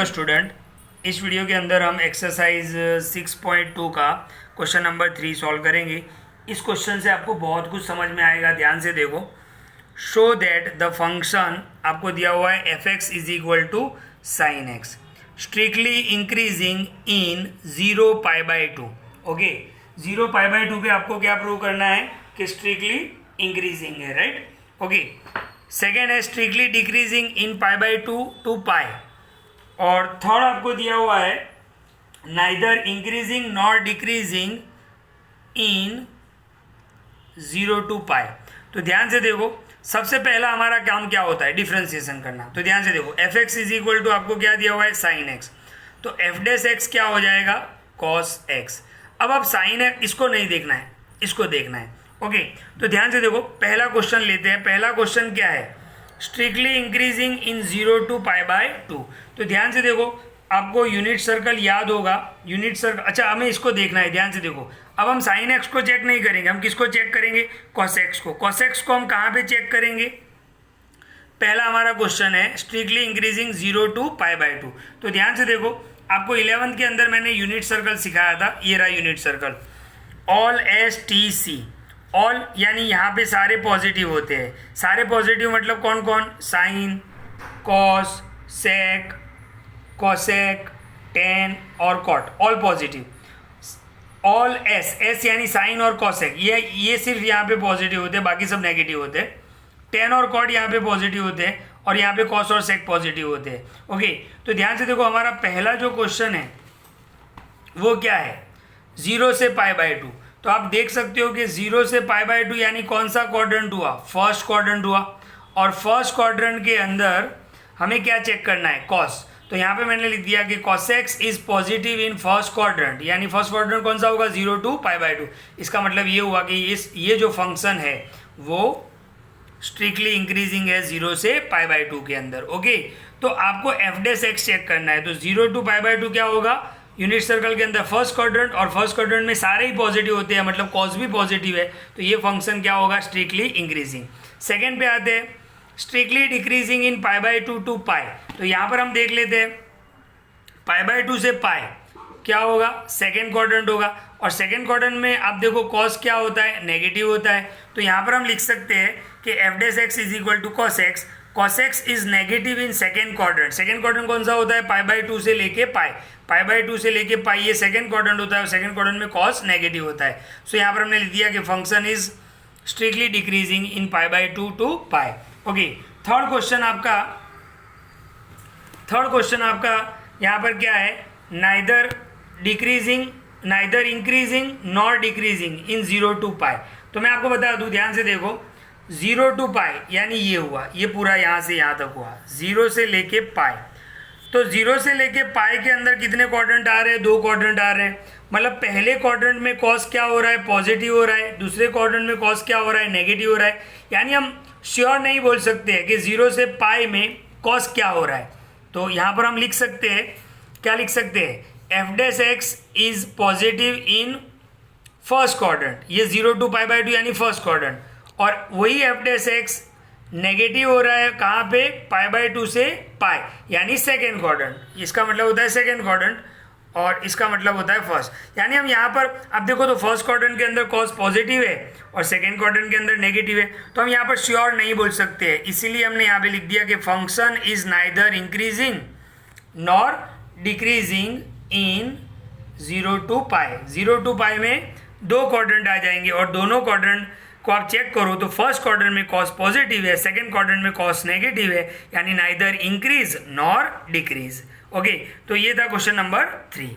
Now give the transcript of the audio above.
Hello student, इस video के अंदर हम एक्सरसाइज 6.2 का क्वेश्चन नंबर 3 सॉल्व करेंगे। इस क्वेश्चन से आपको बहुत कुछ समझ में आएगा। ध्यान से देखो। शो दैट द फंक्शन आपको दिया हुआ है F X is equal to sine X strictly increasing in 0π/2। Okay, 0π/2 पे आपको क्या प्रूव करना है कि स्ट्रिक्टली इंक्रीजिंग है, राइट। ओके, सेकेंड है strictly decreasing in π/2 to pi, और थर्ड आपको दिया हुआ है neither increasing nor decreasing in 0 to pi. तो ध्यान से देखो, सबसे पहला हमारा काम क्या होता है, डिफ्रेंसिएशन करना। तो ध्यान से देखो, F X is equal to आपको क्या दिया हुआ है, साइन एक्स। तो एफ डैश एक्स क्या हो जाएगा, कॉस एक्स। अब आप साइन है इसको नहीं देखना है, इसको देखना है। ओके, तो ध्यान से देखो, पहला क्वेश्चन लेते हैं। पहला क्वेश्चन क्या है, स्ट्रिक्टली इंक्रीजिंग इन 0 टू π/2। तो ध्यान से देखो, आपको यूनिट सर्कल याद होगा। यूनिट सर्कल, अच्छा हमें इसको देखना है। ध्यान से देखो, अब हम साइन एक्स को चेक नहीं करेंगे, हम किसको चेक करेंगे, कॉस एक्स को। कॉस एक्स को हम कहाँ पे चेक करेंगे, पहला हमारा क्वेश्चन है स्ट्रिक्टली इंक्रीजिंग 0 टू π/2। तो ध्यान से देखो, आपको 11th के अंदर मैंने यूनिट सर्कल सिखाया था, ये रहा unit circle, all S T C. All यानी यहाँ पे सारे पॉजिटिव होते हैं। सारे पॉजिटिव मतलब कौन कौन, sine, cos, sec, cosec, tan और cot, all positive. All S, S यानी साइन और कॉसेक, ये सिर्फ यहाँ पे पॉजिटिव होते हैं, बाकी सब नेगेटिव होते हैं। टेन और कॉट यहाँ पे पॉजिटिव होते हैं, और यहाँ पे कॉस और सेक पॉजिटिव होते हैं। ओके, तो ध्यान से देखो, हमारा पहला जो क्वेश्चन है वो क्या है, 0 से π/2। तो आप देख सकते हो कि 0 से π/2 यानी कौन सा क्वाड्रेंट हुआ, फर्स्ट क्वाड्रेंट हुआ। और फर्स्ट क्वाड्रेंट के अंदर हमें क्या चेक करना है, कॉस। तो यहाँ पे मैंने लिख दिया कि cos X is positive in first quadrant, यानी फर्स्ट क्वाड्रेंट कौन सा होगा, 0 टू π/2। इसका मतलब ये हुआ कि ये जो फंक्शन है वो स्ट्रिक्टली इंक्रीजिंग है 0 से π/2 के अंदर। ओके, तो आपको एफ डैश एक्स चेक करना है। तो 0 टू π/2 क्या होगा, यूनिट सर्कल के अंदर फर्स्ट क्वाड्रेंट, और फर्स्ट क्वाड्रेंट में सारे ही पॉजिटिव होते हैं, मतलब कॉस भी पॉजिटिव है। तो ये फंक्शन क्या होगा, स्ट्रिक्टली इंक्रीजिंग। सेकेंड पे आते हैं, strictly decreasing in π/2 to pi. तो यहाँ पर हम देख लेते हैं, π/2 से पाई क्या होगा, सेकेंड क्वाड्रेंट होगा। और सेकेंड क्वाड्रेंट में आप देखो कॉस क्या होता है, नेगेटिव होता है। तो यहाँ पर हम लिख सकते हैं कि F dash X is equal to cos X. Cos X is negative in second quadrant. Second quadrant कौन सा होता है, π/2 से लेके पाई। π/2 से लेके पाई ये सेकेंड क्वाड्रेंट होता है, और सेकेंड क्वाड्रेंट में कॉस नेगेटिव होता है। सो यहाँ पर हमने लिख दिया कि function is strictly decreasing in π/2 to pi. Okay, third question आपका यहाँ पर क्या है, neither increasing nor decreasing in 0 to pi. तो मैं आपको बता दूं, ध्यान से देखो, 0 टू पाई यानी ये हुआ, ये पूरा यहाँ से यहाँ तक हुआ, 0 से लेके पाई। तो 0 से लेके पाई के अंदर कितने क्वाड्रेंट आ रहे हैं, 2 क्वाड्रेंट आ रहे हैं। मतलब पहले क्वाड्रेंट में कॉस क्या हो रहा है, पॉजिटिव हो रहा है। दूसरे क्वाड्रेंट में कॉस क्या हो रहा है, नेगेटिव हो रहा है। यानी हम श्योर नहीं बोल सकते हैं कि 0 से पाई में कॉस क्या हो रहा है। तो यहाँ पर हम लिख सकते हैं, क्या लिख सकते हैं, F dash X is positive in first quadrant, ये 0 टू π/2 यानी फर्स्ट क्वाड्रेंट। और वही एफ डैश एक्स नेगेटिव हो रहा है कहाँ पे, π/2 से पाई, यानी सेकेंड क्वाड्रेंट। इसका मतलब होता है सेकेंड क्वाड्रेंट, और इसका मतलब होता है फर्स्ट। यानी हम यहाँ पर अब देखो, तो फर्स्ट क्वाड्रेंट के अंदर कॉस पॉजिटिव है और सेकेंड क्वाड्रेंट के अंदर नेगेटिव है। तो हम यहाँ पर श्योर नहीं बोल सकते हैं, इसीलिए हमने यहाँ पे लिख दिया कि function is neither increasing nor decreasing in 0 to pi. 0 to pi में 2 क्वाड्रेंट आ जाएंगे, और दोनों क्वाड्रेंट को आप चेक करो तो फर्स्ट क्वाड्रेंट में कॉस पॉजिटिव है, सेकेंड क्वाड्रेंट में कॉस नेगेटिव है, यानी neither increase nor decrease. Okay, तो ये था क्वेश्चन नंबर 3।